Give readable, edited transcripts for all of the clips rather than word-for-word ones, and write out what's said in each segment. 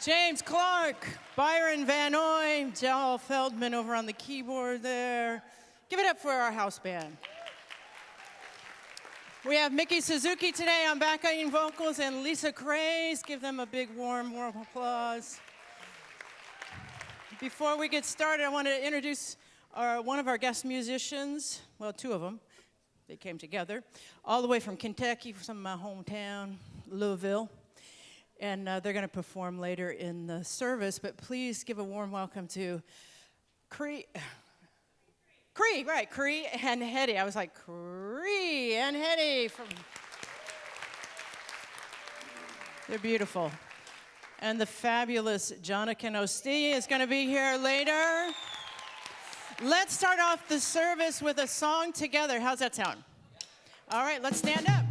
James Clark, Byron Van Oy, Jal Feldman over on the keyboard there. Give it up for our house band. We have Mickey Suzuki today on backing vocals and Lisa Craze. Give them a big warm applause. Before we get started, I want to introduce one of our guest musicians, well, two of them. They came together all the way from Kentucky, from my hometown, Louisville. And they're going to perform later in the service, but please give a warm welcome to Cree and Hetty. I was like, Cree and Hetty. They're beautiful. And the fabulous Jonathan Ostea is going to be here later. Let's start off the service with a song together. How's that sound? All right, let's stand up.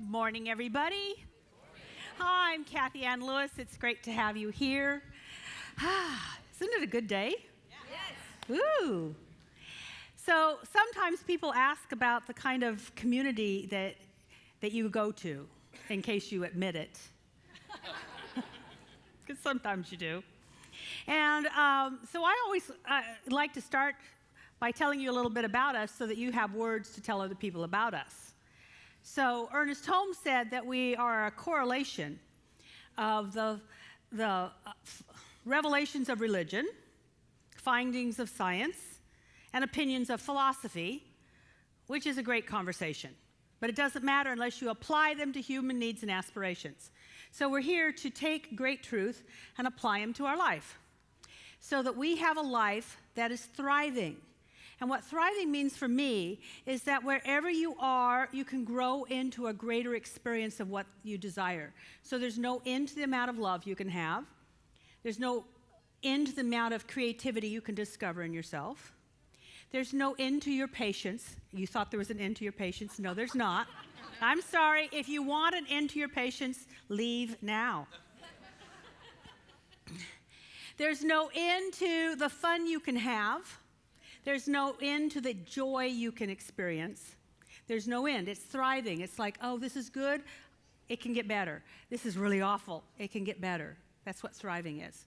Morning, everybody. Hi, I'm Kathy Ann Lewis. It's great to have you here. Isn't it a good day? Yes. Ooh. So sometimes people ask about the kind of community that you go to, in case you admit it. Because sometimes you do. And so I always like to start by telling you a little bit about us so that you have words to tell other people about us. So Ernest Holmes said that we are a correlation of the revelations of religion, findings of science, and opinions of philosophy, which is a great conversation. But it doesn't matter unless you apply them to human needs and aspirations. So we're here to take great truth and apply them to our life. so that we have a life that is thriving. And what thriving means for me is that wherever you are, you can grow into a greater experience of what you desire. So there's no end to the amount of love you can have. There's no end to the amount of creativity you can discover in yourself. There's no end to your patience. You thought there was an end to your patience? No, there's not. I'm sorry. If you want an end to your patience, leave now. There's no end to the fun you can have. There's no end to the joy you can experience. There's no end. It's thriving. It's like, oh, this is good. It can get better. This is really awful. It can get better. That's what thriving is.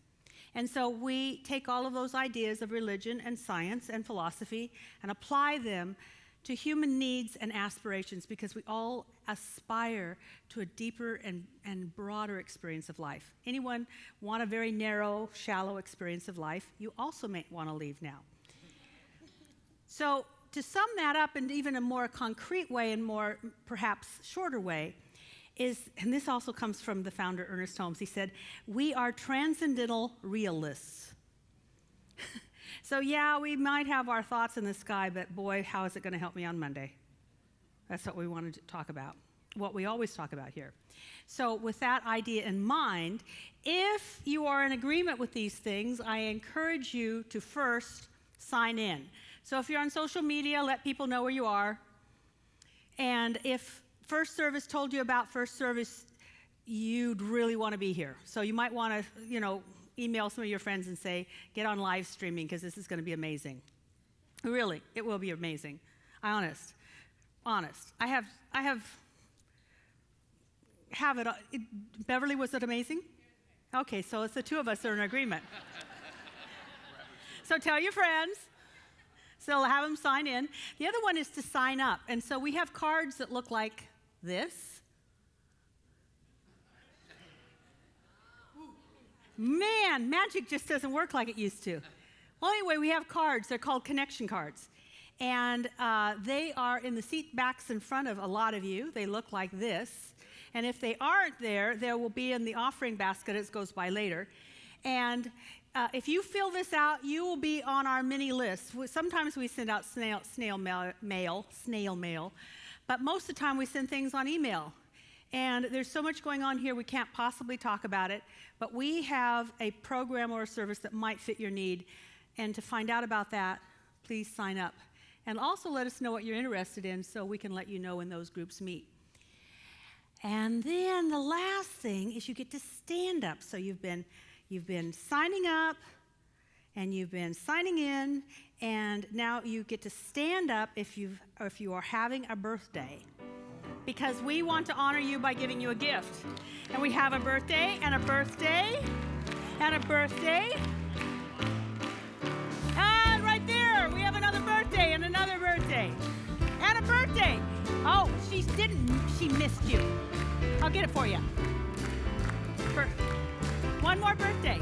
And so we take all of those ideas of religion and science and philosophy and apply them to human needs and aspirations, because we all aspire to a deeper and broader experience of life. Anyone want a very narrow, shallow experience of life? You also may want to leave now. So to sum that up in even a more concrete way and more perhaps shorter way is, and this also comes from the founder Ernest Holmes, he said, we are transcendental realists. So yeah, we might have our thoughts in the sky, but boy, how is it going to help me on Monday? That's what we wanted to talk about, what we always talk about here. So with that idea in mind, if you are in agreement with these things, I encourage you to first sign in. So if you're on social media, let people know where you are. And if First Service told you about First Service, you'd really want to be here. So you might want to, email some of your friends and say, get on live streaming because this is going to be amazing. Really, it will be amazing. Honest. I have it. Beverly, was it amazing? Okay, so it's the two of us that are in agreement. So tell your friends. So have them sign in. The other one is to sign up. And so we have cards that look like this. Man, magic just doesn't work like it used to. Well, anyway, we have cards. They're called connection cards. And they are in the seat backs in front of a lot of you. They look like this. And if they aren't there, they will be in the offering basket as it goes by later. And if you fill this out, you will be on our mini list. Sometimes we send out snail mail, but most of the time we send things on email. And there's so much going on here, we can't possibly talk about it, but we have a program or a service that might fit your need. And to find out about that, please sign up. And also let us know what you're interested in so we can let you know when those groups meet. And then the last thing is you get to stand up. So you've been signing up, and you've been signing in, and now you get to stand up if you are having a birthday, because we want to honor you by giving you a gift. And we have a birthday, and a birthday, and a birthday, and right there we have another birthday, and another birthday, and a birthday. Oh, she missed you. I'll get it for you. One more birthday.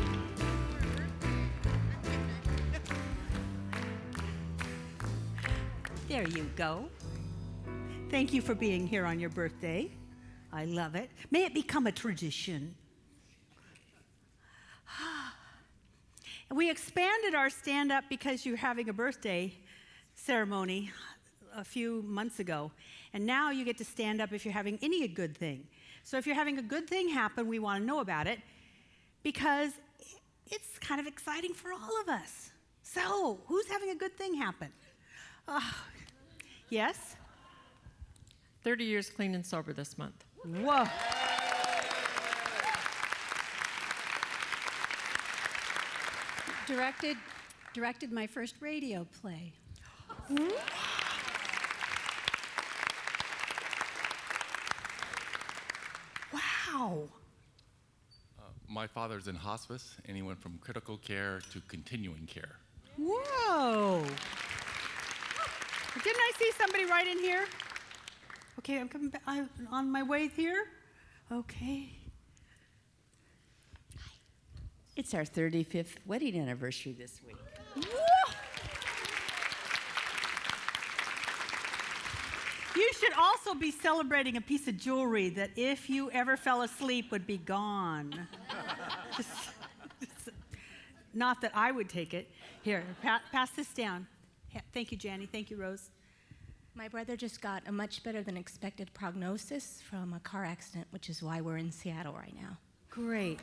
There you go. Thank you for being here on your birthday. I love it. May it become a tradition. We expanded our stand-up because you're having a birthday ceremony a few months ago. And now you get to stand up if you're having any good thing. So if you're having a good thing happen, we want to know about it, because it's kind of exciting for all of us. So, who's having a good thing happen? Yes? 30 years clean and sober this month. Whoa. Directed my first radio play. Wow. My father's in hospice, and he went from critical care to continuing care. Whoa. Didn't I see somebody right in here? Okay, I'm coming back. I'm on my way here. Okay. It's our 35th wedding anniversary this week. You should also be celebrating a piece of jewelry that if you ever fell asleep would be gone. not that I would take it. Here, pass this down. Thank you, Janny. Thank you, Rose. My brother just got a much better than expected prognosis from a car accident, which is why we're in Seattle right now. Great.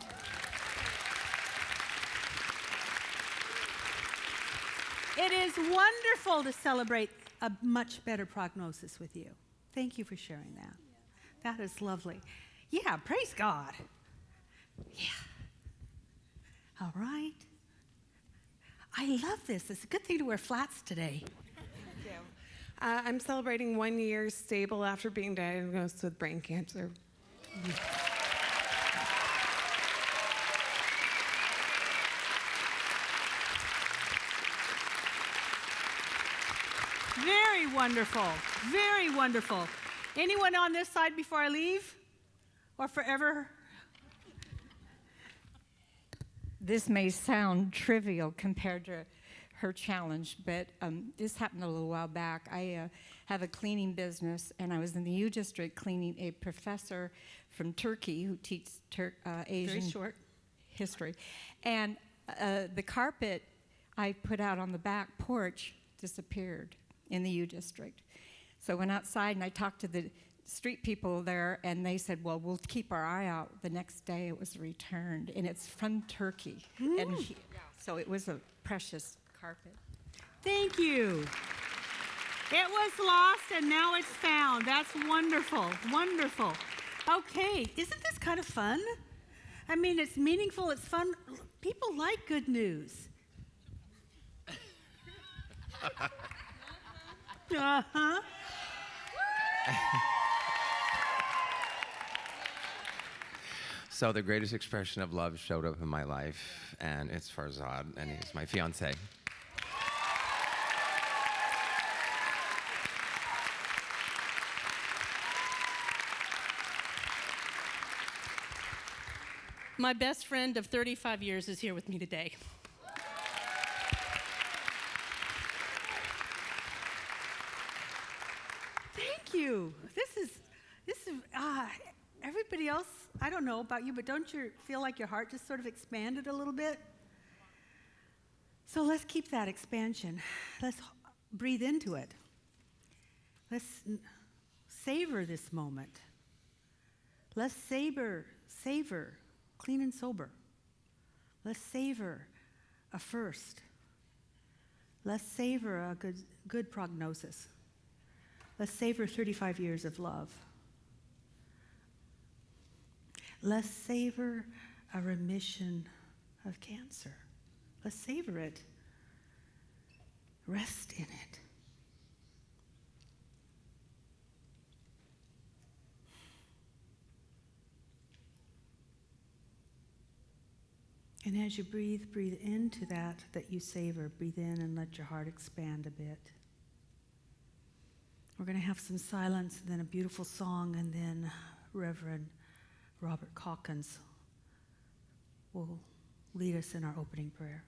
It is wonderful to celebrate a much better prognosis with you. Thank you for sharing that. That is lovely. Yeah, praise God. Yeah. All right. I love this. It's a good thing to wear flats today. I'm celebrating 1 year stable after being diagnosed with brain cancer. Very wonderful. Very wonderful. Anyone on this side before I leave? Or forever? This may sound trivial compared to her challenge, but this happened a little while back. I have a cleaning business, and I was in the U District cleaning a professor from Turkey who teaches Asian history. And the carpet I put out on the back porch disappeared in the U District. So I went outside and I talked to the street people there, and they said, well, we'll keep our eye out. The next day it was returned, and it's from Turkey. And so it was a precious carpet. Thank you. It was lost and now it's found. That's wonderful, wonderful. Okay, isn't this kind of fun? I mean, it's meaningful, it's fun. People like good news. Uh-huh. So the greatest expression of love showed up in my life, and it's Farzad, and he's my fiance. My best friend of 35 years is here with me today. Thank you. This is everybody else, I don't know about you, but don't you feel like your heart just sort of expanded a little bit? So let's keep that expansion. Let's breathe into it. Let's savor this moment. Let's savor, clean and sober. Let's savor a first. Let's savor a good prognosis. Let's savor 35 years of love. Let's savor a remission of cancer. Let's savor it. Rest in it. And as you breathe into that you savor. Breathe in and let your heart expand a bit. We're going to have some silence, and then a beautiful song, and then Reverend Robert Calkins will lead us in our opening prayer.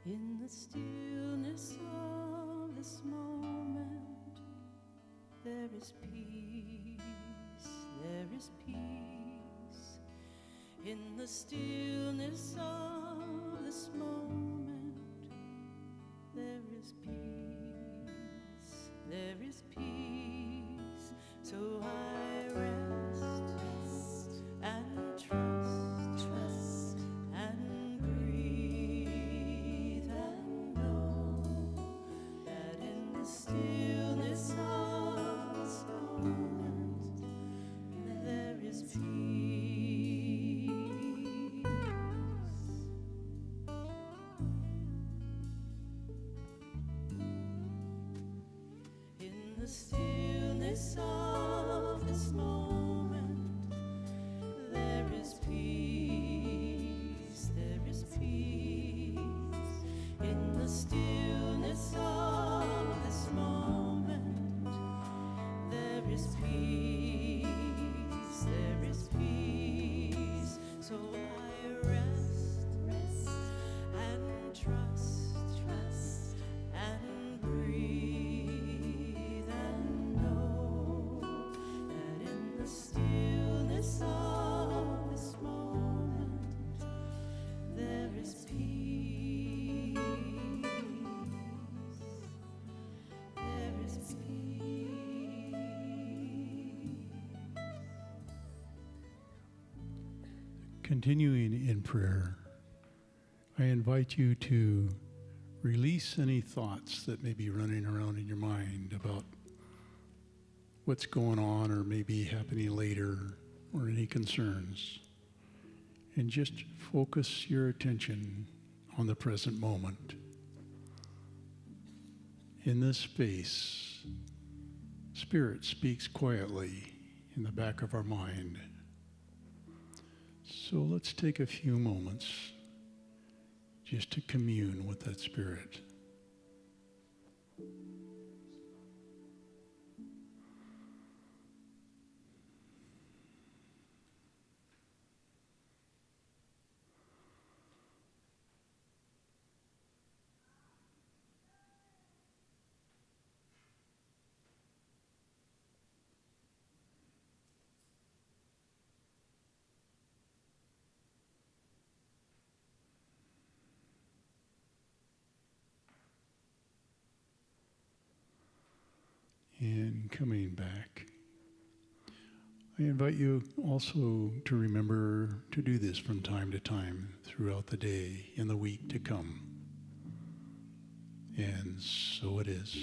In the stillness of this moment, there is peace, there is peace. In the stillness of this moment, there is peace, there is peace. So I rest and trust and breathe and know that in the stillness of this moment there is peace. In the stillness of this moment there is peace, there is peace. In the stillness of this moment the stillness of this moment, there is peace. There is peace. Continuing in prayer, I invite you to release any thoughts that may be running around in your mind about what's going on or maybe happening later, or any concerns. And just focus your attention on the present moment. In this space, Spirit speaks quietly in the back of our mind. So let's take a few moments just to commune with that Spirit. And coming back, I invite you also to remember to do this from time to time throughout the day in the week to come. And so it is.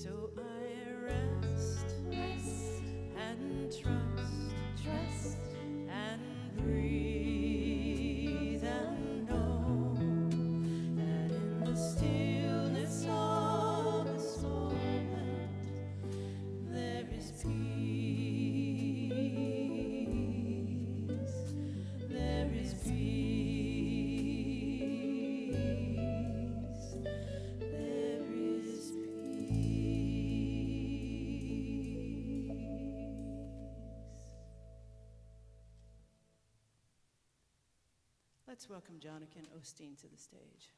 So I rest, and trust, and breathe, and know that in the stillness of this moment there is peace. There is peace. There is Let's welcome Jonathan Osteen to the stage.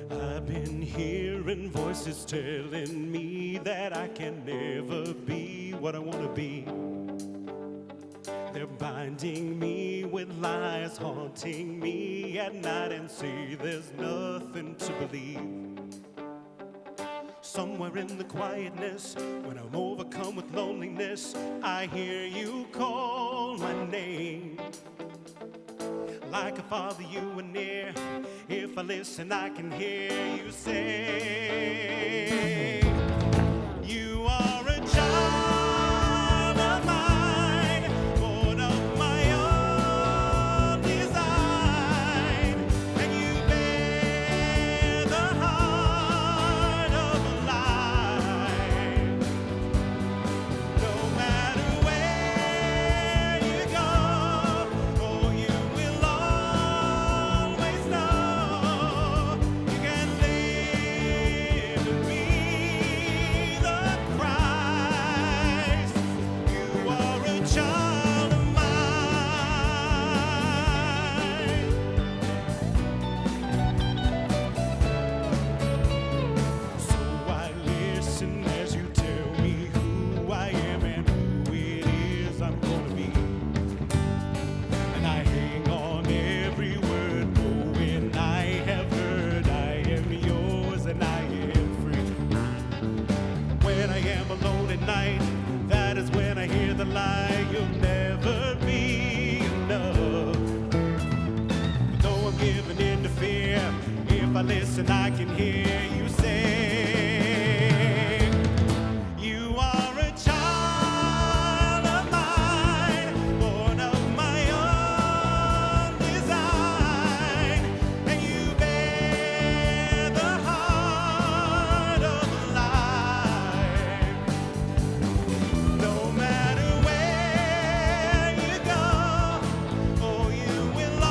I've been hearing voices telling me that I can never be what I want to be. They're binding me with lies, haunting me at night, and say there's nothing to believe. Somewhere in the quietness, when I'm overcome with loneliness, I hear you call my name. Like a father, you are near. If I listen, I can hear you say, you are a child of mine, born of my own design, and you bear the heart of a lion. No matter where you go, oh, you will always know you can live and be the Christ. You are a child of mine. So I listen as you tell me who I am and who it is I'm gonna be. And I hang on every word, knowing I have heard I am yours and I am free. When I am alone at night, that is when I hear the lie, you'll never be enough. But though I'm giving in to fear, if I listen, I can hear you say, you are a child of mine, born of my own design, and you bear the heart of a lion. No matter where you go, oh, you will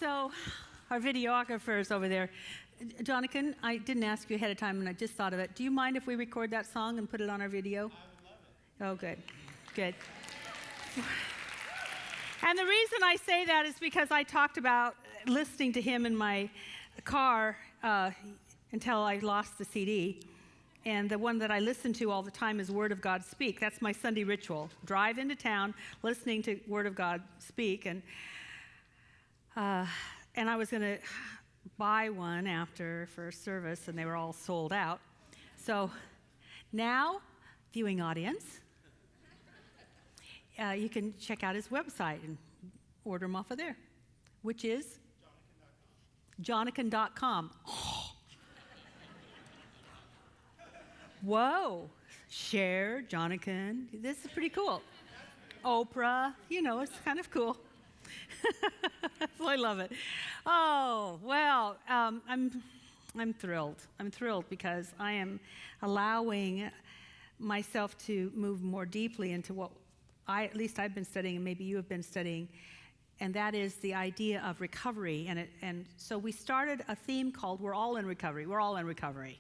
So our videographer is over there. Jonathan, I didn't ask you ahead of time, and I just thought of it. Do you mind if we record that song and put it on our video? I would love it. Oh, good. Good. And the reason I say that is because I talked about listening to him in my car until I lost the CD. And the one that I listen to all the time is Word of God Speak. That's my Sunday ritual. Drive into town, listening to Word of God Speak. And I was going to buy one after first service, and they were all sold out. So now, viewing audience, you can check out his website and order them off of there, which is Jonathan.com. Whoa, share, Jonathan. This is pretty cool. Oprah, it's kind of cool. So I love it. Oh, well, I'm thrilled. I'm thrilled because I am allowing myself to move more deeply into what at least I've been studying, and maybe you have been studying, and that is the idea of recovery. And so we started a theme called We're All in Recovery. We're all in recovery.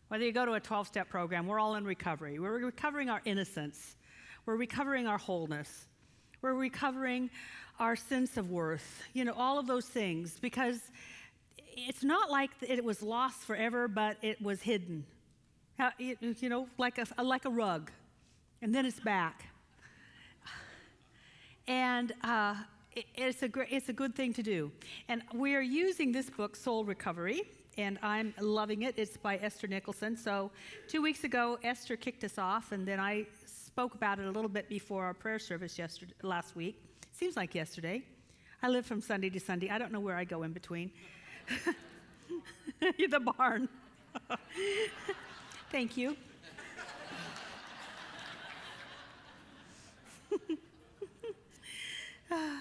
Whether you go to a 12-step program, we're all in recovery. We're recovering our innocence. We're recovering our wholeness. We're recovering our sense of worth. All of those things, because it's not like it was lost forever, but it was hidden. Like a rug, and then it's back. And it's a good thing to do. And we are using this book, Soul Recovery, and I'm loving it. It's by Esther Nicholson. So 2 weeks ago, Esther kicked us off, and then I spoke about it a little bit before our prayer service last week. Seems like yesterday. I live from Sunday to Sunday. I don't know where I go in between. The barn. Thank you.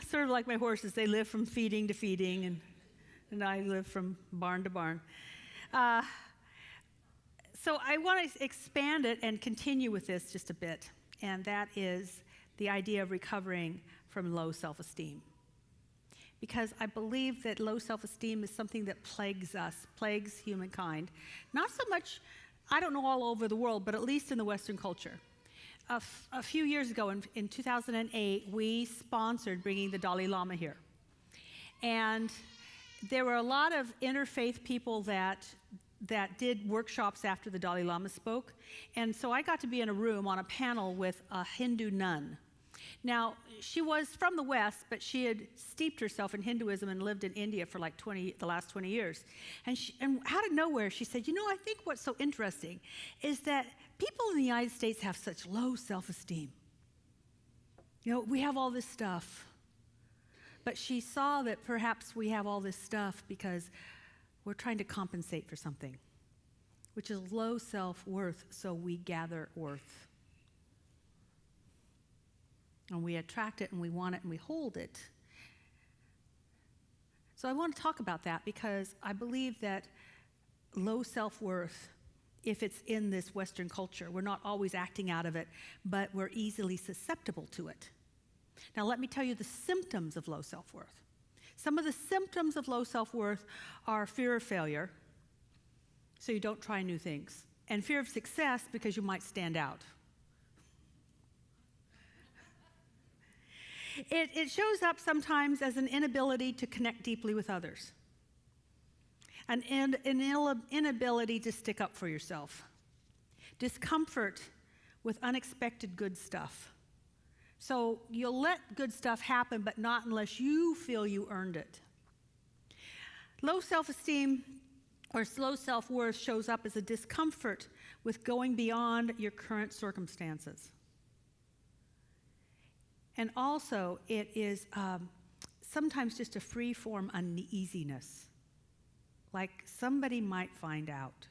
Sort of like my horses. They live from feeding to feeding, and I live from barn to barn. So I want to expand it and continue with this just a bit, and that is the idea of recovering from low self-esteem. Because I believe that low self-esteem is something that plagues us, plagues humankind. Not so much, I don't know all over the world, but at least in the Western culture. A few years ago, in 2008, we sponsored bringing the Dalai Lama here. And there were a lot of interfaith people that did workshops after the Dalai Lama spoke. And so I got to be in a room on a panel with a Hindu nun. Now, she was from the West, but she had steeped herself in Hinduism and lived in India for like the last 20 years. And out of nowhere, she said, I think what's so interesting is that people in the United States have such low self-esteem. We have all this stuff. But she saw that perhaps we have all this stuff because we're trying to compensate for something, which is low self-worth, so we gather worth. And we attract it, and we want it, and we hold it. So I want to talk about that because I believe that low self-worth, if it's in this Western culture, we're not always acting out of it, but we're easily susceptible to it. Now, let me tell you the symptoms of low self-worth. Some of the symptoms of low self-worth are fear of failure, so you don't try new things, and fear of success because you might stand out. It shows up sometimes as an inability to connect deeply with others, an inability to stick up for yourself, discomfort with unexpected good stuff. So you'll let good stuff happen, but not unless you feel you earned it. Low self-esteem or low self-worth shows up as a discomfort with going beyond your current circumstances. And also, it is sometimes just a free-form uneasiness. Like somebody might find out. ...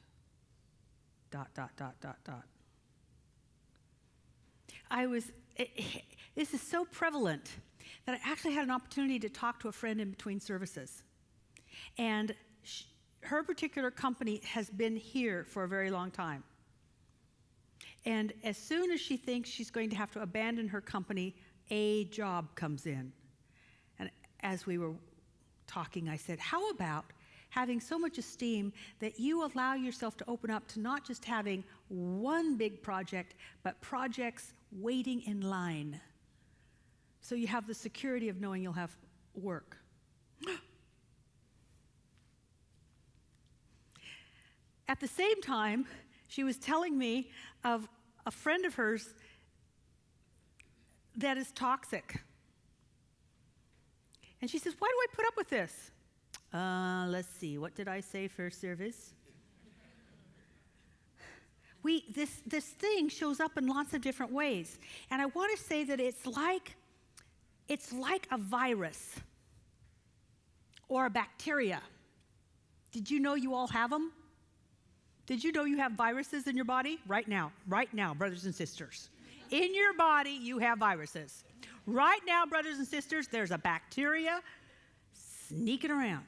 This is so prevalent that I actually had an opportunity to talk to a friend in between services. And her particular company has been here for a very long time. And as soon as she thinks she's going to have to abandon her company, a job comes in. And as we were talking, I said, how about having so much esteem that you allow yourself to open up to not just having one big project, but projects waiting in line. So you have the security of knowing you'll have work. At the same time, she was telling me of a friend of hers that is toxic. And she says, why do I put up with this? Let's see, what did I say for service? This thing shows up in lots of different ways. And I want to say that it's like a virus or a bacteria. Did you know you all have them? Did you know you have viruses in your body? Right now, brothers and sisters. In your body, you have viruses. Right now, brothers and sisters, there's a bacteria sneaking around,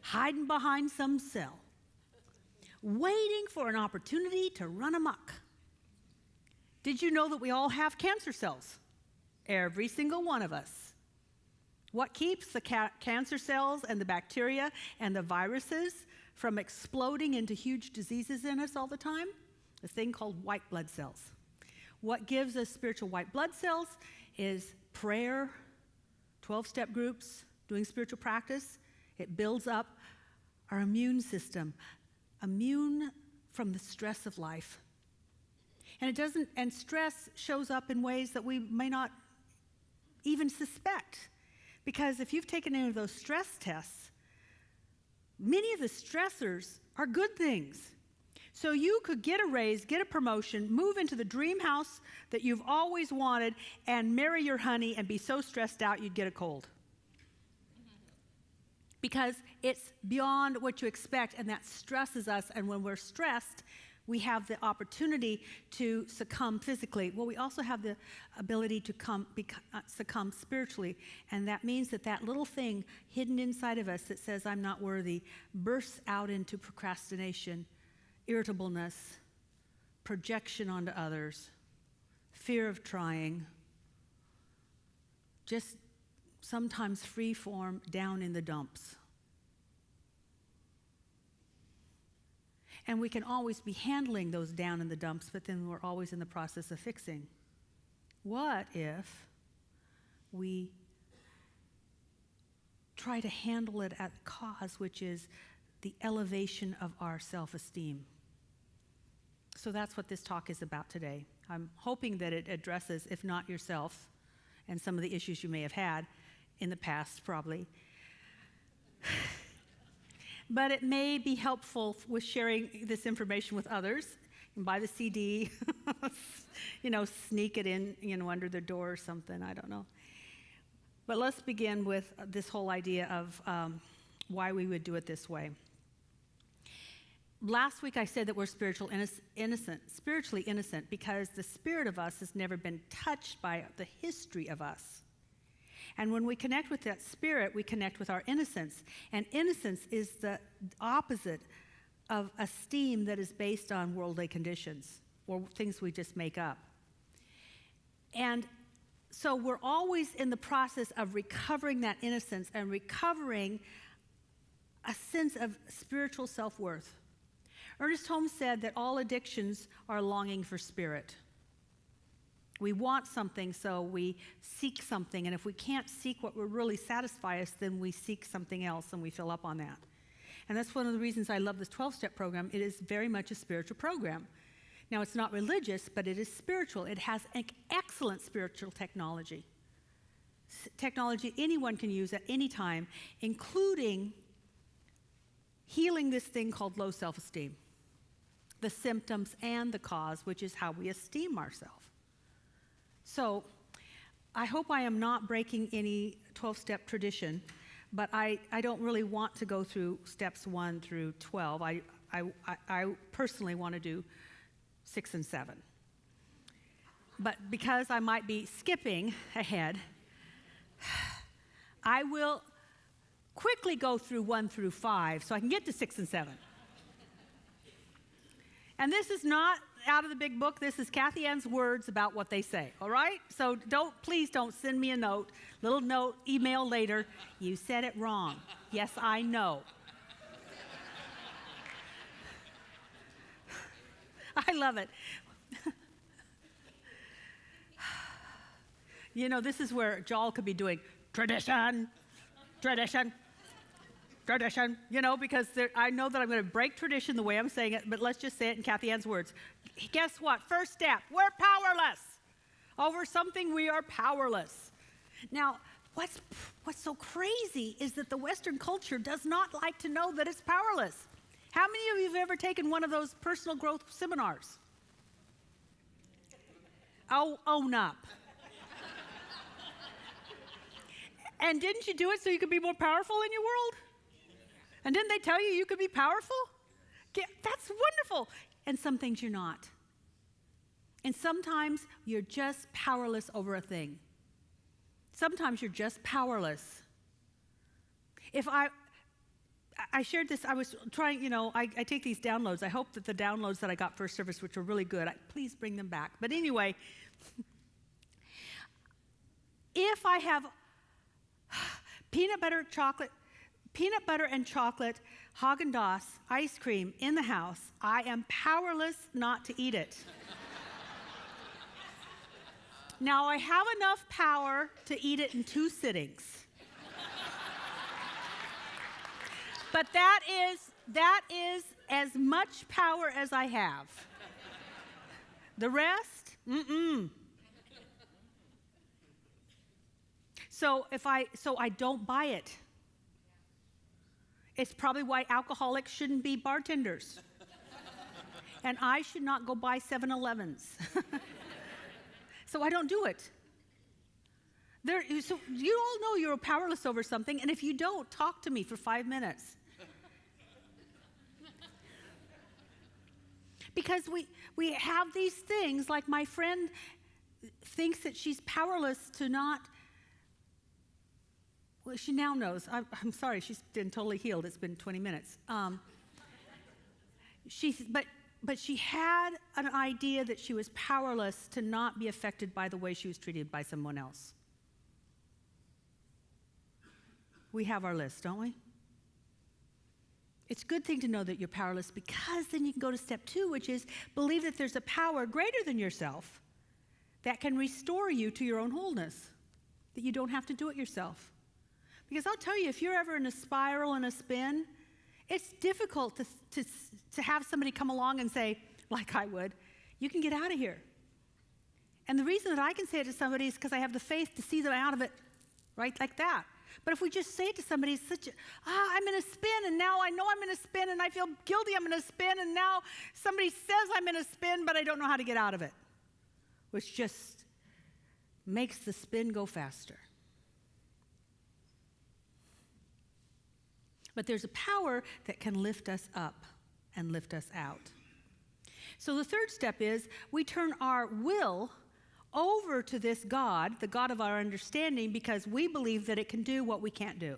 hiding behind some cell, waiting for an opportunity to run amok. Did you know that we all have cancer cells? Every single one of us. What keeps the cancer cells and the bacteria and the viruses from exploding into huge diseases in us all the time? A thing called white blood cells. What gives us spiritual white blood cells is prayer, 12-step groups, doing spiritual practice. It builds up our immune system, immune from the stress of life. And stress shows up in ways that we may not even suspect. Because if you've taken any of those stress tests, many of the stressors are good things. So you could get a raise, get a promotion, move into the dream house that you've always wanted, and marry your honey and be so stressed out you'd get a cold. Because it's beyond what you expect, and that stresses us. And when we're stressed, we have the opportunity to succumb physically. Well, we also have the ability to succumb spiritually. And that means that little thing hidden inside of us that says, I'm not worthy, bursts out into procrastination, irritableness, projection onto others, fear of trying, just sometimes free form down in the dumps. And we can always be handling those down in the dumps, but then we're always in the process of fixing. What if we try to handle it at the cause, which is the elevation of our self-esteem? So that's what this talk is about today. I'm hoping that it addresses, if not yourself, and some of the issues you may have had in the past, probably. But it may be helpful with sharing this information with others. You can buy the CD, sneak it in, under the door or something, I don't know. But let's begin with this whole idea of why we would do it this way. Last week I said that we're spiritually innocent because the spirit of us has never been touched by the history of us. And when we connect with that spirit, we connect with our innocence. And innocence is the opposite of esteem that is based on worldly conditions or things we just make up. And so we're always in the process of recovering that innocence and recovering a sense of spiritual self-worth. Ernest Holmes said that all addictions are longing for spirit. We want something, so we seek something, and if we can't seek what will really satisfy us, then we seek something else and we fill up on that. And that's one of the reasons I love this 12-step program. It is very much a spiritual program. Now, it's not religious, but it is spiritual. It has an excellent spiritual technology. Technology anyone can use at any time, including healing this thing called low self-esteem, the symptoms and the cause, which is how we esteem ourselves. So I hope I am not breaking any 12-step tradition, but I don't really want to go through steps 1 through 12. I personally want to do 6 and 7. But because I might be skipping ahead, I will quickly go through 1 through 5 so I can get to 6 and 7. And this is not out of the big book. This is Kathy Ann's words about what they say, all right? So please don't send me a little note, email later. You said it wrong. Yes, I know. I love it. You know, this is where Joel could be doing tradition, tradition, tradition, you know, because I know that I'm going to break tradition the way I'm saying it, but let's just say it in Kathy Ann's words. Guess what? First step, we're powerless. Over something, we are powerless. Now, what's so crazy is that the Western culture does not like to know that it's powerless. How many of you have ever taken one of those personal growth seminars? Oh, own up. And didn't you do it so you could be more powerful in your world? And didn't they tell you could be powerful? That's wonderful. And some things you're not. And sometimes you're just powerless over a thing. Sometimes you're just powerless. If I shared this, I was trying, you know, I take these downloads. I hope that the downloads that I got first service, which were really good, please bring them back. But anyway, if I have peanut butter and chocolate Haagen-Dazs ice cream in the house, I am powerless not to eat it. Now, I have enough power to eat it in 2 sittings. But that is as much power as I have. The rest, So I don't buy it. It's probably why alcoholics shouldn't be bartenders. And I should not go buy 7-Elevens. So I don't do it. So you all know you're powerless over something, and if you don't, talk to me for 5 minutes. Because we have these things, like my friend thinks that she's powerless to not. Well, she now knows. I'm sorry, she's been totally healed. It's been 20 minutes. But she had an idea that she was powerless to not be affected by the way she was treated by someone else. We have our list, don't we? It's a good thing to know that you're powerless, because then you can go to step 2, which is believe that there's a power greater than yourself that can restore you to your own wholeness, that you don't have to do it yourself. Because I'll tell you, if you're ever in a spiral and a spin, it's difficult to have somebody come along and say, like I would, you can get out of here. And the reason that I can say it to somebody is because I have the faith to see them out of it, right, like that. But if we just say it to somebody, it's I'm in a spin, and now I know I'm in a spin, and I feel guilty I'm in a spin, and now somebody says I'm in a spin, but I don't know how to get out of it, which just makes the spin go faster. But there's a power that can lift us up and lift us out. So the third step is we turn our will over to this God, the God of our understanding, because we believe that it can do what we can't do.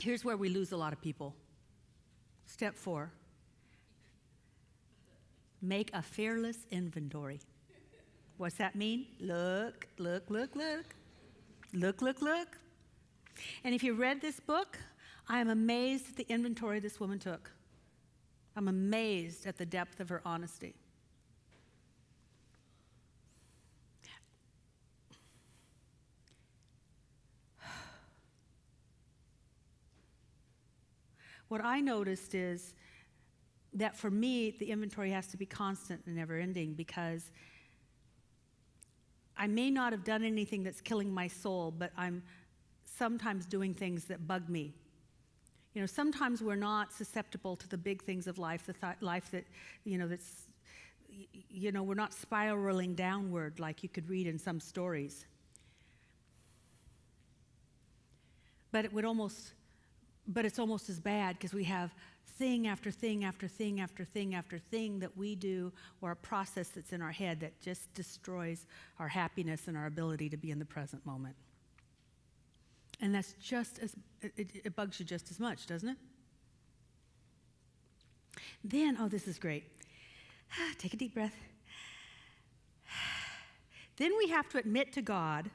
Here's where we lose a lot of people. Step 4. Make a fearless inventory. What's that mean? Look, look, look, look. Look, look, look. And if you read this book, I am amazed at the inventory this woman took. I'm amazed at the depth of her honesty. What I noticed is that for me, the inventory has to be constant and never ending, because I may not have done anything that's killing my soul, but I'm sometimes doing things that bug me. You know, sometimes we're not susceptible to the big things of life, life that, that's, we're not spiraling downward like you could read in some stories. But it's almost as bad, because we have thing after thing after thing after thing after thing that we do, or a process that's in our head that just destroys our happiness and our ability to be in the present moment. And that's just as, it bugs you just as much, doesn't it? Then, oh, this is great. Take a deep breath. Then we have to admit to God,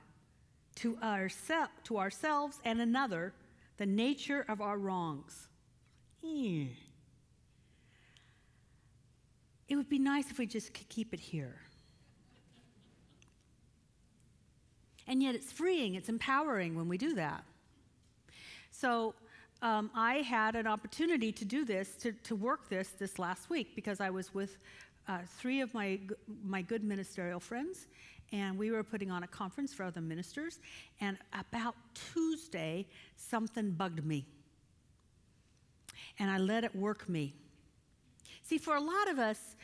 to ourselves and another, the nature of our wrongs. It would be nice if we just could keep it here. And yet it's freeing, it's empowering when we do that. So I had an opportunity to do this, to work this last week, because I was with 3 of my good ministerial friends, and we were putting on a conference for other ministers, and about Tuesday, something bugged me. And I let it work me. See, for a lot of us,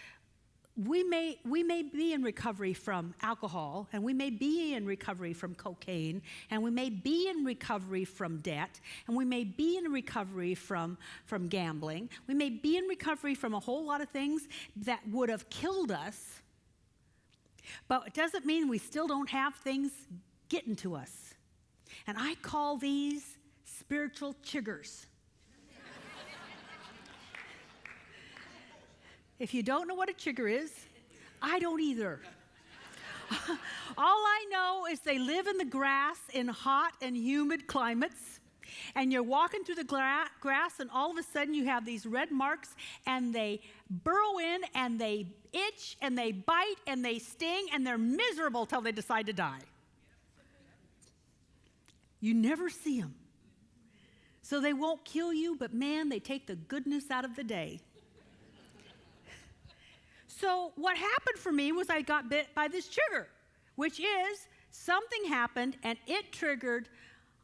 we may be in recovery from alcohol, and we may be in recovery from cocaine, and we may be in recovery from debt, and we may be in recovery from gambling. We may be in recovery from a whole lot of things that would have killed us, but it doesn't mean we still don't have things getting to us. And I call these spiritual chiggers. If you don't know what a chigger is, I don't either. All I know is they live in the grass in hot and humid climates, and you're walking through the grass, and all of a sudden you have these red marks, and they burrow in, and they itch, and they bite, and they sting, and they're miserable till they decide to die. You never see them. So they won't kill you, but man, they take the goodness out of the day. So what happened for me was I got bit by this chigger, which is something happened and it triggered,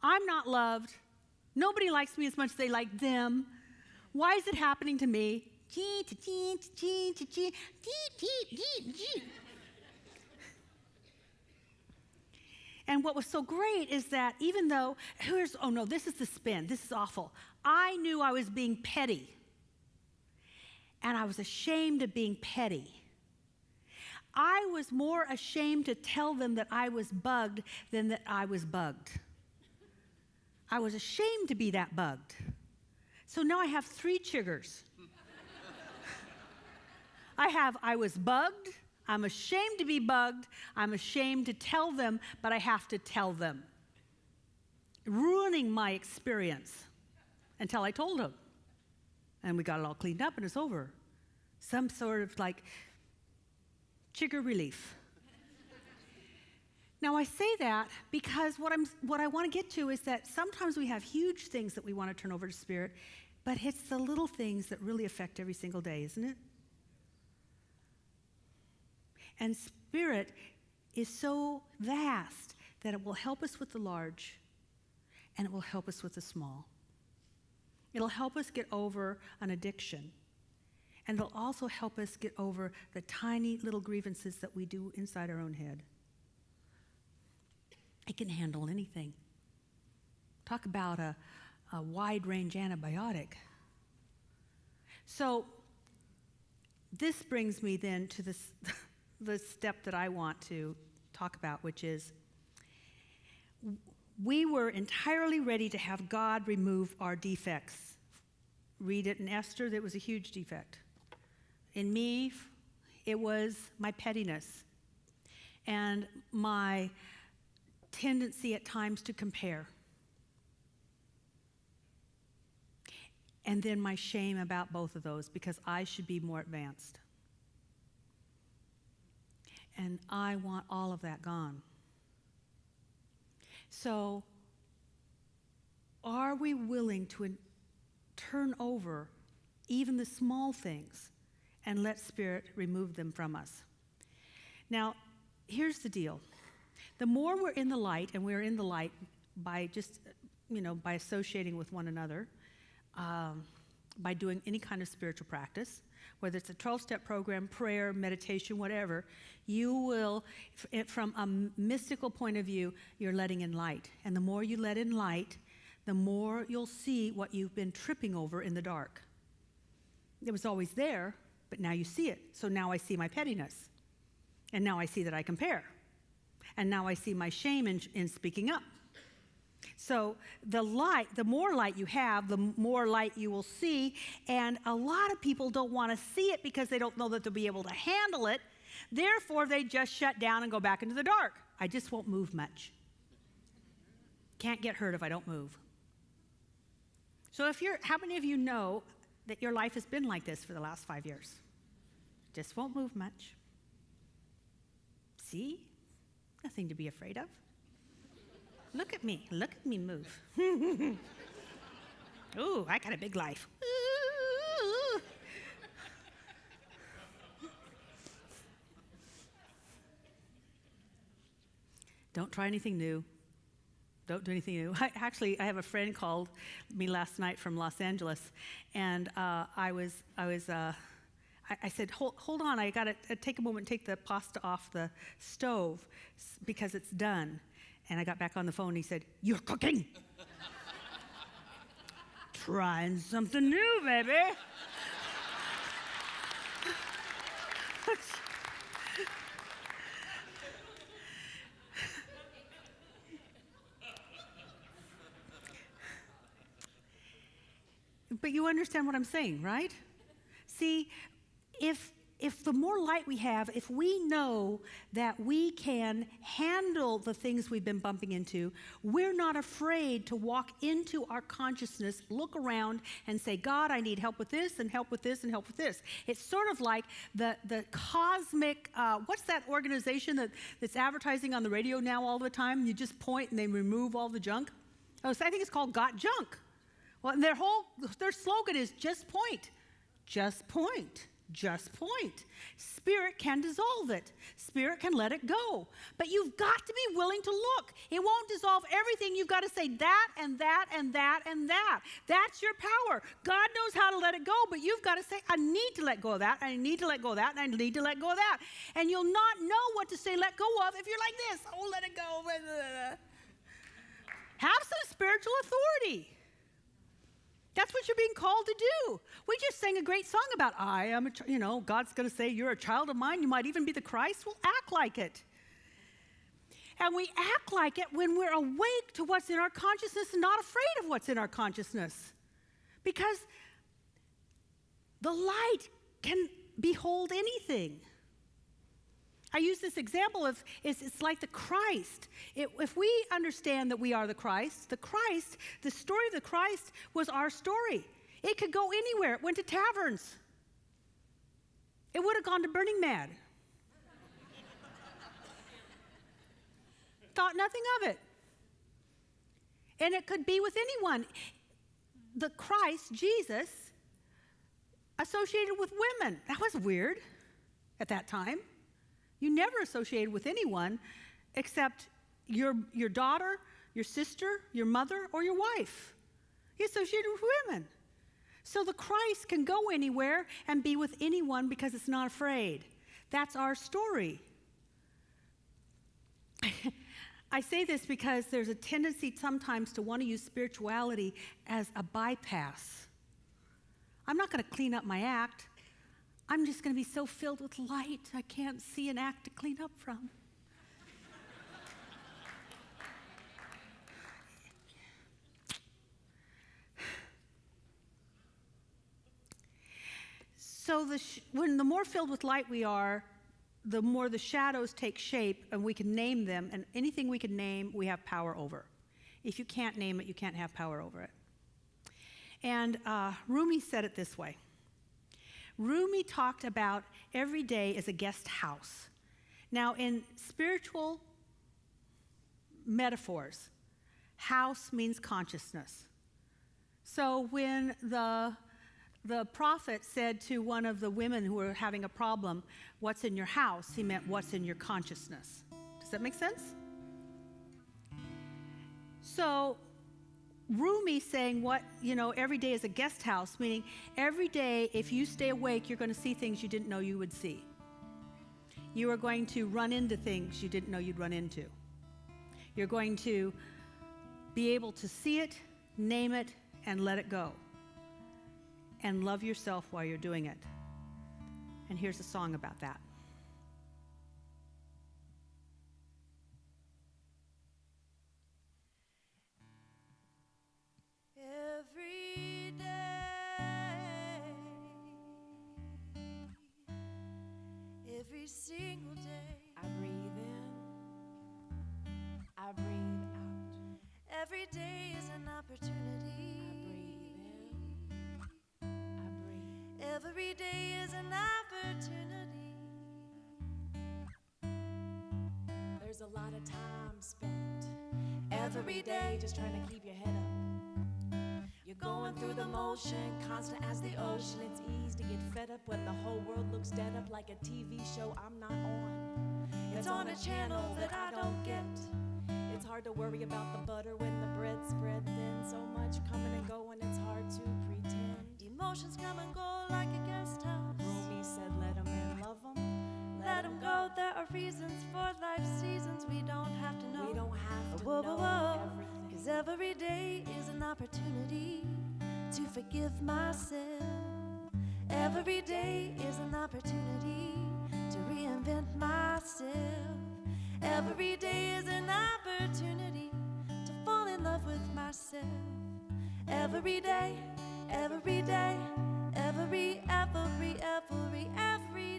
I'm not loved, nobody likes me as much as they like them. Why is it happening to me? And what was so great is that even though, oh no, this is the spin, this is awful. I knew I was being petty. And I was ashamed of being petty. I was more ashamed to tell them that I was bugged than that I was bugged. I was ashamed to be that bugged. So now I have 3 chiggers. I was bugged, I'm ashamed to be bugged, I'm ashamed to tell them, but I have to tell them. Ruining my experience until I told them. And we got it all cleaned up and it's over. Some sort of like chigger relief. Now I say that because what I want to get to is that sometimes we have huge things that we want to turn over to Spirit, but it's the little things that really affect every single day, isn't it? And Spirit is so vast that it will help us with the large and it will help us with the small. It'll help us get over an addiction. And it'll also help us get over the tiny little grievances that we do inside our own head. It can handle anything. Talk about a wide-range antibiotic. So this brings me then to the step that I want to talk about, which is we were entirely ready to have God remove our defects. Read it in Esther, that was a huge defect. In me, it was my pettiness and my tendency at times to compare. And then my shame about both of those because I should be more advanced. And I want all of that gone. So, are we willing to turn over even the small things and let Spirit remove them from us? Now, here's the deal. The more we're in the light, and we're in the light by just, by associating with one another, by doing any kind of spiritual practice, whether it's a 12-step program, prayer, meditation, whatever, you will, from a mystical point of view, you're letting in light. And the more you let in light, the more you'll see what you've been tripping over in the dark. It was always there, but now you see it. So now I see my pettiness. And now I see that I compare. And now I see my shame in speaking up. So the more light you have, the more light you will see. And a lot of people don't want to see it because they don't know that they'll be able to handle it. Therefore, they just shut down and go back into the dark. I just won't move much. Can't get hurt if I don't move. So how many of you know that your life has been like this for the last 5 years? Just won't move much. See? Nothing to be afraid of. Look at me move. Ooh, I got a big life. Ooh. Don't try anything new. Don't do anything new. I have a friend called me last night from Los Angeles, and I said, hold on, I got to take a moment and take the pasta off the stove because it's done. And I got back on the phone and he said, "You're cooking." Trying something new, baby. But you understand what I'm saying, right? See, if the more light we have, if we know that we can handle the things we've been bumping into, we're not afraid to walk into our consciousness, look around, and say, "God, I need help with this, and help with this, and help with this." It's sort of like the cosmic, what's that organization that's advertising on the radio now all the time? You just point and they remove all the junk. Oh, so I think it's called Got Junk. Well, and their slogan is just point, just point. Just point. Spirit can dissolve it. Spirit can let it go. But you've got to be willing to look. It won't dissolve everything. You've got to say that and that and that and that. That's your power. God knows how to let it go, but you've got to say, "I need to let go of that, and I need to let go of that, and I need to let go of that." And you'll not know what to say let go of if you're like this. "Oh, let it go." Have some spiritual authority. That's what you're being called to do. We just sang a great song about, God's going to say, "You're a child of mine. You might even be the Christ." We'll act like it. And we act like it when we're awake to what's in our consciousness and not afraid of what's in our consciousness. Because the light can behold anything. I use this example of it's like the Christ. If we understand that we are the Christ, the story of the Christ was our story. It could go anywhere. It went to taverns. It would have gone to Burning Man. Thought nothing of it. And it could be with anyone. The Christ, Jesus, associated with women. That was weird at that time. You never associated with anyone except your daughter, your sister, your mother, or your wife. He associated with women. So the Christ can go anywhere and be with anyone because it's not afraid. That's our story. I say this because there's a tendency sometimes to want to use spirituality as a bypass. I'm not going to clean up my act. I'm just going to be so filled with light, I can't see an act to clean up from. So when the more filled with light we are, the more the shadows take shape, and we can name them, and anything we can name, we have power over. If you can't name it, you can't have power over it. And Rumi said it this way. Rumi talked about every day as a guest house. Now, in spiritual metaphors, house means consciousness. So when the prophet said to one of the women who were having a problem, "What's in your house?" he meant, "What's in your consciousness?" Does that make sense? So Rumi saying every day is a guest house, meaning every day if you stay awake, you're going to see things you didn't know you would see. You are going to run into things you didn't know you'd run into. You're going to be able to see it, name it, and let it go. And love yourself while you're doing it. And here's a song about that. every single day. I breathe in, I breathe out. Every day is an opportunity. I breathe in, I breathe. Every day is an opportunity. There's a lot of time spent every day just trying to keep your head up. You're going through the motion, constant as the ocean. It's easy to get fed up when the whole world looks dead up like a TV show I'm not on. It's on a channel that I don't get. It's hard to worry about the butter when the bread's spread thin. So much coming and going, it's hard to pretend. Emotions come and go like a guest house. Rumi said, let them in, love them, let them go. There are reasons for life seasons we don't have to know. We don't have to whoa, know whoa, whoa. everything. 'Cause every day is an opportunity to forgive myself. Every day is an opportunity to reinvent myself. Every day is an opportunity to fall in love with myself. Every day, every day, every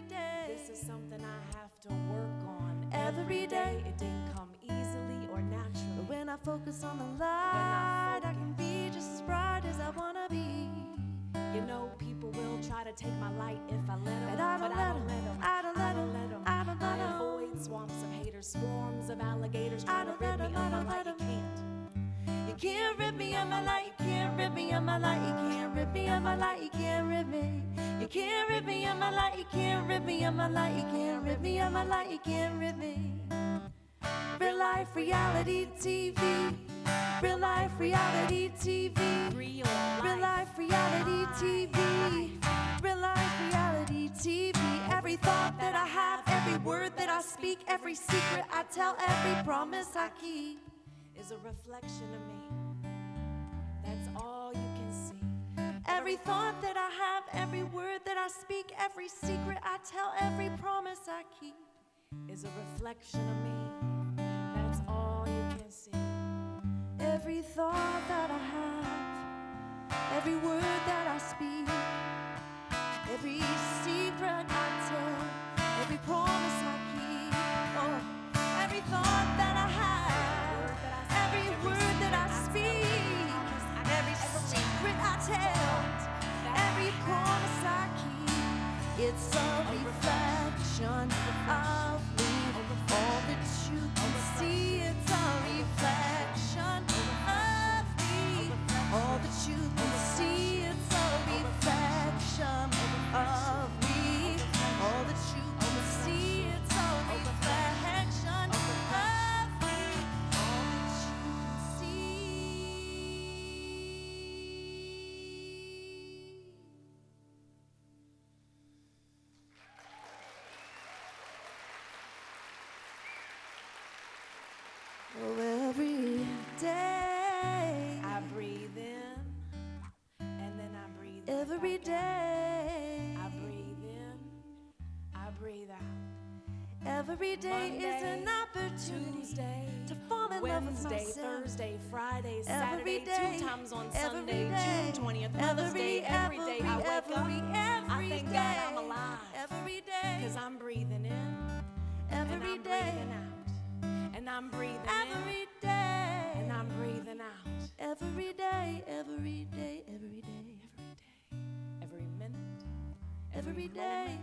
day. This is something I have to work on every day. It didn't come easily or naturally. But when I focus on the light, I can be just as bright as I wanna be. You know, people will try to take my light if I let them, but I don't let them. I don't let them. I don't let them. I avoid swamps of haters, swarms of alligators trying to rip me of my light. You can't. You can't rip me of my light. You can't rip me of my light. You can't rip me of my light. You can't rip me. You can't rip me of my light. You can't rip me of my light. You can't rip me of my light. You can't rip me. Real life reality TV. Real life reality TV. Real life reality TV. Real life reality TV. Every thought that I have, every word that I speak, every secret I tell, every promise I keep is a reflection of me. That's all you can see. Every thought that I have, every word that I speak, every secret I tell, every promise I keep is a reflection of me. That's all you can see. Every thought that I have, every word that I speak, every secret I tell, every promise I keep. Oh, every thought that I have, every word that I speak, every secret I tell, every promise I keep. It's a reflection of me. All that you can see, it's a reflection of me. All that you can see, it's a reflection of me. All that you can see, it's a reflection of me. All that you can see. Oh, every day I breathe in, and then I breathe every back day. out. I breathe in, I breathe out. Every day Monday, is an opportunity Tuesday, to fall in love with Wednesday, myself. Thursday, Friday, Every Saturday, day, 2 times on every Sunday, day, June 20th, Mother's Day, every day I wake up. I thank God I'm alive. Every day, Because I'm breathing in, every and I'm day, breathing out. And I'm breathing every in, day, and I'm breathing out. every day, every day, every day, Every minute, every day,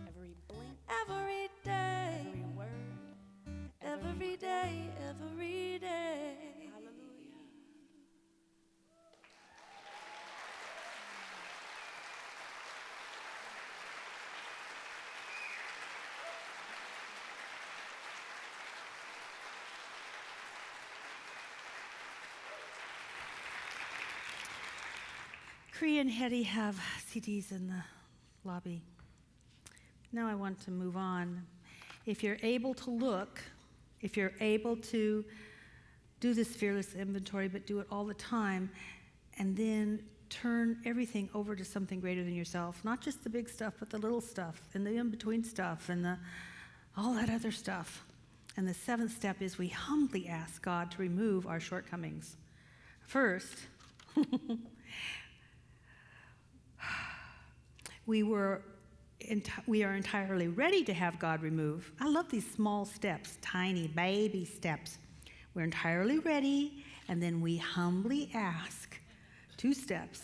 every blink, every day, every word, every day, every day. Hallelujah. Cree and Hetty have CDs in the lobby. Now I want to move on. If you're able to look, if you're able to do this fearless inventory, but do it all the time, and then turn everything over to something greater than yourself, not just the big stuff, but the little stuff, and the in-between stuff, and all that other stuff. And the 7th step is we humbly ask God to remove our shortcomings. First, we were we are entirely ready to have God remove. I love these small steps, tiny baby steps. We're entirely ready, and then we humbly ask. 2 steps.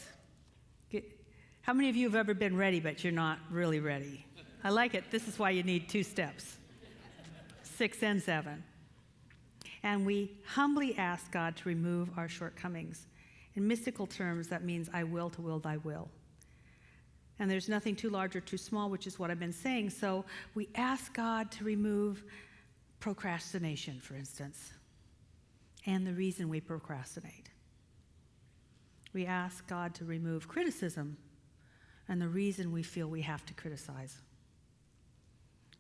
How many of you have ever been ready, but you're not really ready? I like it. This is why you need 2 steps, 6 and 7. And we humbly ask God to remove our shortcomings. In mystical terms, that means I will to will thy will. And there's nothing too large or too small, which is what I've been saying. So we ask God to remove procrastination, for instance, and the reason we procrastinate. We ask God to remove criticism and the reason we feel we have to criticize.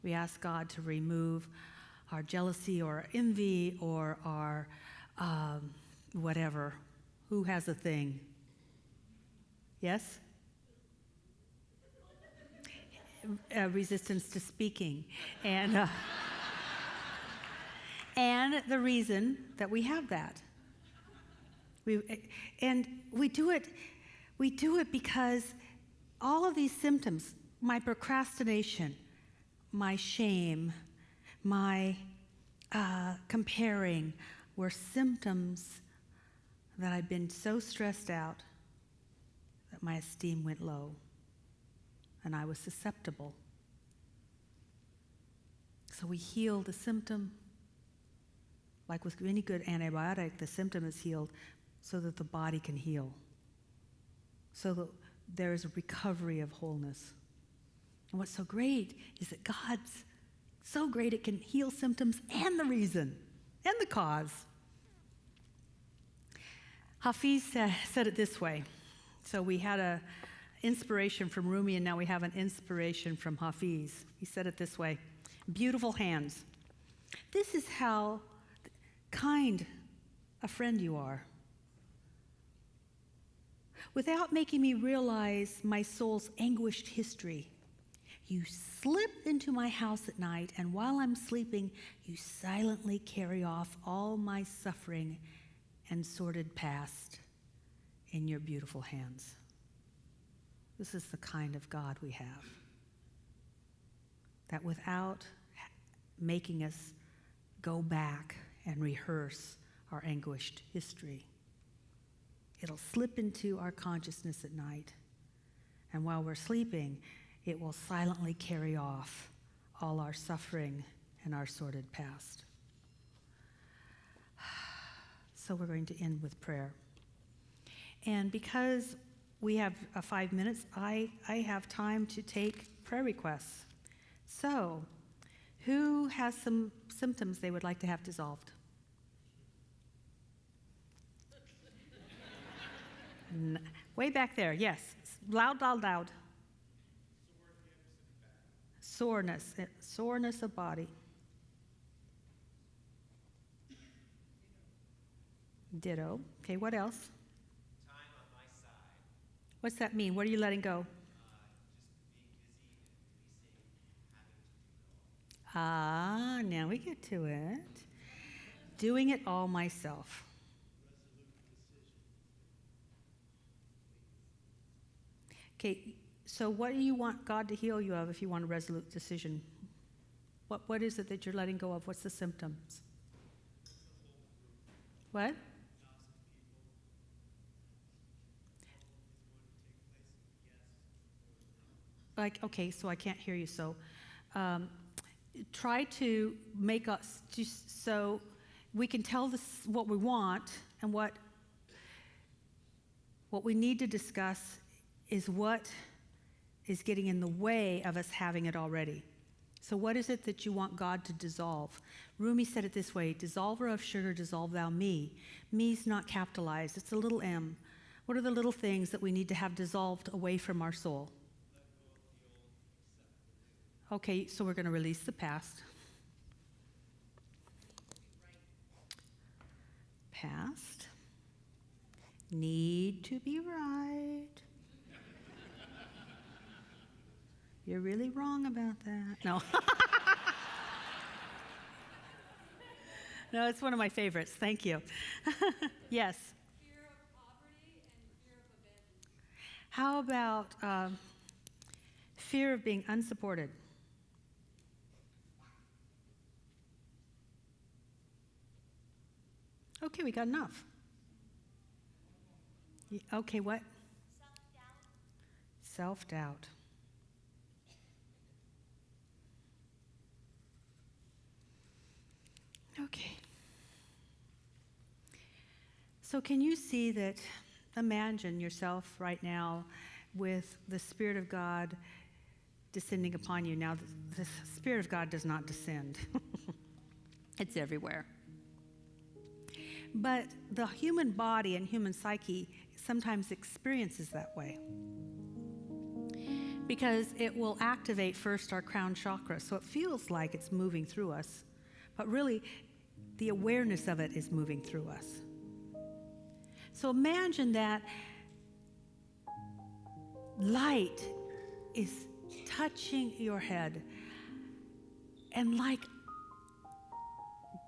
We ask God to remove our jealousy or envy or our whatever. Who has a thing? Yes? Resistance to speaking. And the reason that we have that. We do it because all of these symptoms, my procrastination, my shame, my comparing, were symptoms that I've been so stressed out that my esteem went low and I was susceptible. So we heal the symptom. Like with any good antibiotic, the symptom is healed so that the body can heal, so that there is a recovery of wholeness. And what's so great is that God's so great it can heal symptoms and the reason and the cause. Hafiz said it this way. So we had an inspiration from Rumi, and now we have an inspiration from Hafiz. He said it this way: beautiful hands. This is how kind a friend you are. Without making me realize my soul's anguished history, you slip into my house at night, and while I'm sleeping, you silently carry off all my suffering and sordid past in your beautiful hands. This is the kind of God we have. That without making us go back and rehearse our anguished history, it'll slip into our consciousness at night. And while we're sleeping, it will silently carry off all our suffering and our sordid past. So we're going to end with prayer. And because we have 5 minutes, I have time to take prayer requests. So, who has some symptoms they would like to have dissolved? Way back there, yes. Loud, loud, loud. Soreness of body. Ditto. Okay, what else? Time on my side. What's that mean? What are you letting go? Just being busy and releasing, having to do it all. Now we get to it. Doing it all myself. Okay, so what do you want God to heal you of if you want a resolute decision? What is it that you're letting go of? What's the symptoms? What? Like, okay, so I can't hear you. So try to make us, just so we can tell this what we want, and what we need to discuss is what is getting in the way of us having it already. So what is it that you want God to dissolve? Rumi said it this way: dissolver of sugar, dissolve thou me. Me's not capitalized, it's a little m. What are the little things that we need to have dissolved away from our soul? Okay, so we're going to release the past. Past. Need to be right. You're really wrong about that. No. No, it's one of my favorites. Thank you. Yes. Fear of poverty and fear of abandonment. How about fear of being unsupported. Okay, we got enough. Okay, what? Self-doubt. Okay. So can you see that, imagine yourself right now with the Spirit of God descending upon you. Now, the Spirit of God does not descend. It's everywhere. But the human body and human psyche sometimes experiences that way, because it will activate first our crown chakra. So it feels like it's moving through us, but really the awareness of it is moving through us. So imagine that light is touching your head, and like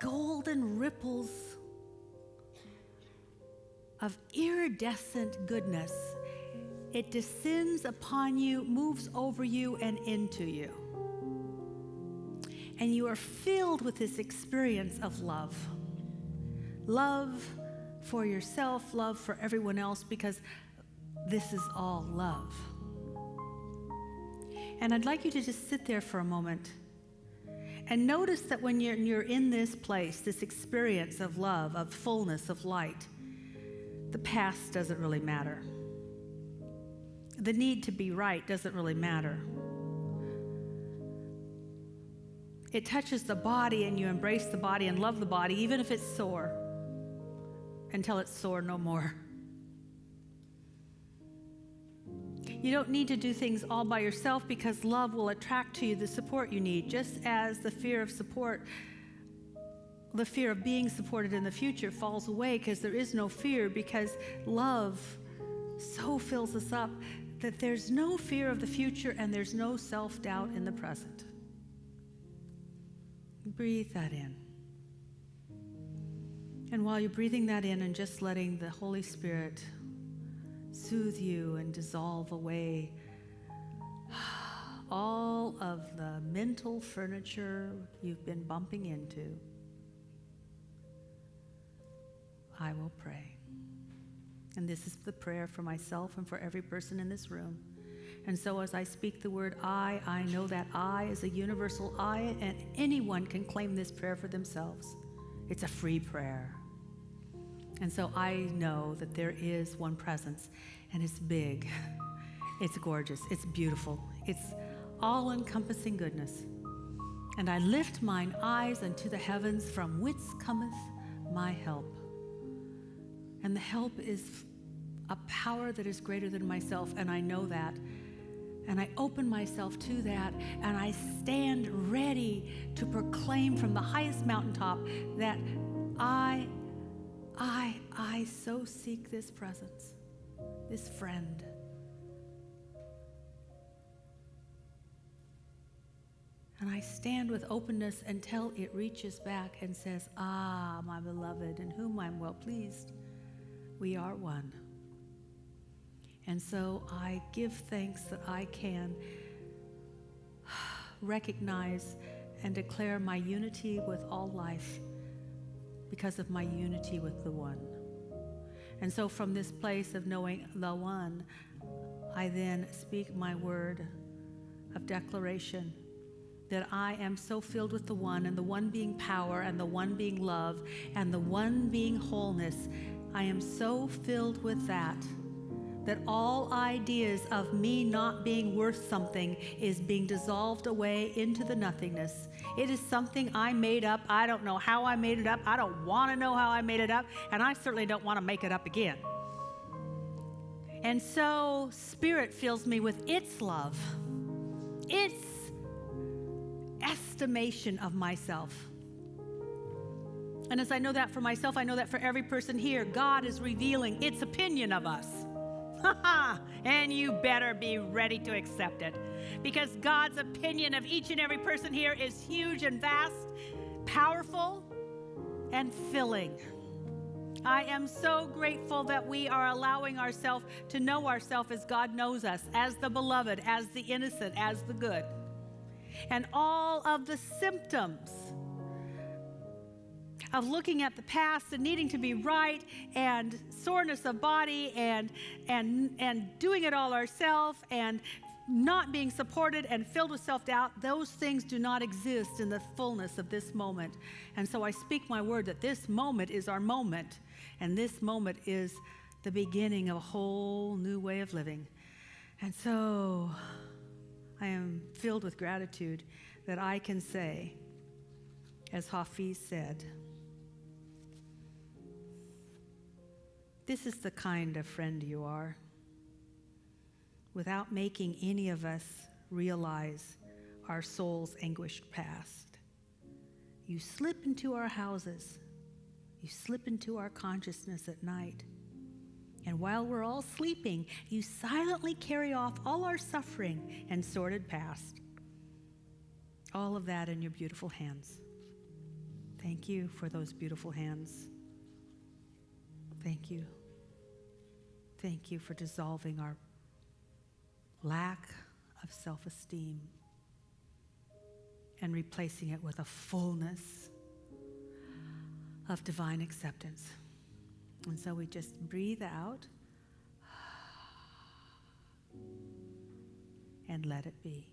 golden ripples of iridescent goodness, it descends upon you, moves over you, and into you. And you are filled with this experience of love. Love for yourself, love for everyone else, because this is all love. And I'd like you to just sit there for a moment and notice that when you're in this place, this experience of love, of fullness, of light, the past doesn't really matter. The need to be right doesn't really matter. It touches the body, and you embrace the body and love the body, even if it's sore, until it's sore no more. You don't need to do things all by yourself, because love will attract to you the support you need, just as the fear of support, the fear of being supported in the future falls away, because there is no fear, because love so fills us up that there's no fear of the future and there's no self-doubt in the present. Breathe that in. And while you're breathing that in and just letting the Holy Spirit soothe you and dissolve away all of the mental furniture you've been bumping into, I will pray. And this is the prayer for myself and for every person in this room. And so as I speak the word I know that I is a universal I, and anyone can claim this prayer for themselves. It's a free prayer. And so I know that there is one presence, and it's big, it's gorgeous, it's beautiful, it's all-encompassing goodness. And I lift mine eyes unto the heavens, from whence cometh my help. And the help is a power that is greater than myself, and I know that. And I open myself to that, and I stand ready to proclaim from the highest mountaintop that I so seek this presence, this friend. And I stand with openness until it reaches back and says, "Ah, my beloved, in whom I'm well pleased, we are one." And so I give thanks that I can recognize and declare my unity with all life because of my unity with the One. And so from this place of knowing the One, I then speak my word of declaration that I am so filled with the One, and the One being power, and the One being love, and the One being wholeness. I am so filled with that all ideas of me not being worth something is being dissolved away into the nothingness. It is something I made up. I don't know how I made it up. I don't want to know how I made it up, and I certainly don't want to make it up again. And so Spirit fills me with its love, its estimation of myself. And as I know that for myself, I know that for every person here, God is revealing its opinion of us. And you better be ready to accept it, because God's opinion of each and every person here is huge and vast, powerful and filling. I am so grateful that we are allowing ourselves to know ourselves as God knows us, as the beloved, as the innocent, as the good. And all of the symptoms of looking at the past and needing to be right and soreness of body and doing it all ourselves and not being supported and filled with self-doubt, those things do not exist in the fullness of this moment. And so I speak my word that this moment is our moment, and this moment is the beginning of a whole new way of living. And so I am filled with gratitude that I can say, as Hafiz said, this is the kind of friend you are, without making any of us realize our soul's anguished past. You slip into our houses. You slip into our consciousness at night. And while we're all sleeping, you silently carry off all our suffering and sordid past. All of that in your beautiful hands. Thank you for those beautiful hands. Thank you. Thank you for dissolving our lack of self-esteem and replacing it with a fullness of divine acceptance. And so we just breathe out and let it be.